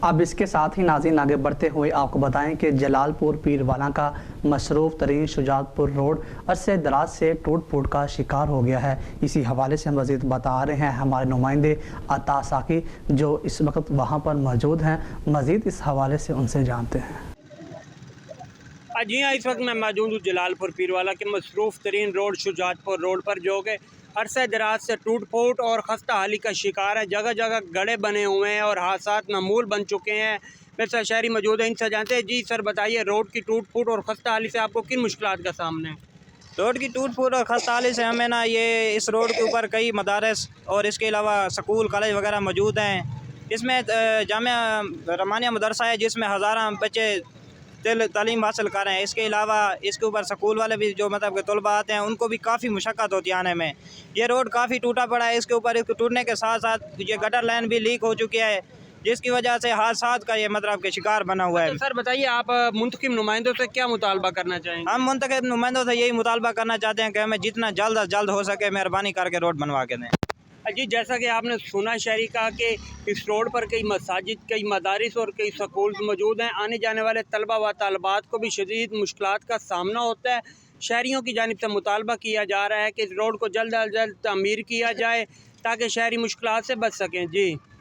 अब इसके साथ ही नाज़रीन आगे बढ़ते हुए आपको बताएं कि जलालपुर पीरवाला का मसरूफ़ तरीन शुजातपुर रोड अरसे दराज से टूट फूट का शिकार हो गया है। इसी हवाले से हम मज़ीद बता रहे हैं हमारे नुमाइंदे अता साकी जो इस वक्त वहाँ पर मौजूद हैं। मज़ीद इस हवाले से उनसे जानते हैं। जी हाँ, इस वक्त मैं मौजूद हूँ जलालपुर पीरवाला के मसरूफ़ तरीन रोड शुजातपुर रोड पर, जो कि अरसे दराज से टूट फूट और खस्ता हाली का शिकार है। जगह जगह गड्ढे बने हुए हैं और हादसात मामूल बन चुके हैं। मेरे साथ शहरी मौजूद है, इनसे जानते हैं। जी सर बताइए, रोड की टूट फूट और खस्ता हाली से आपको किन मुश्किलात का सामना है? रोड की टूट फूट और खस्ता हाली से हमें ना ये इस रोड के ऊपर कई मदारस और इसके अलावा स्कूल कॉलेज वगैरह मौजूद हैं। इसमें जामिया रहमानिया मदरसा है जिसमें हज़ारों बच्चे तालीम हासिल कर रहे हैं। इसके अलावा इसके ऊपर स्कूल वाले भी जो मतलब के तलबा आते हैं उनको भी काफ़ी मुशक्क़त होती है आने में। ये रोड काफ़ी टूटा पड़ा है। इसके ऊपर इसको टूटने के साथ साथ ये गटर लाइन भी लीक हो चुकी है जिसकी वजह से हादसात का ये मतलब के शिकार बना हुआ है। तो सर बताइए, आप मुंतखब नुमाइंदों से क्या मुतालबा करना चाहेंगे? हम मुंतखब नुमाइंदों से यही मुतालबा करना चाहते हैं कि हमें जितना जल्द अज जल्द हो सके मेहरबानी करके रोड बनवा के दें। जी, जैसा कि आपने सुना शहरी का कि इस रोड पर कई मसाजिद, कई मदारिस और कई स्कूल मौजूद हैं। आने जाने वाले तलबा व तालबात को भी शदीद मुश्किलात का सामना होता है। शहरियों की जानिब से मुतालबा किया जा रहा है कि इस रोड को जल्द अज जल्द तामीर किया जाए ताकि शहरी मुश्किलात से बच सकें। जी।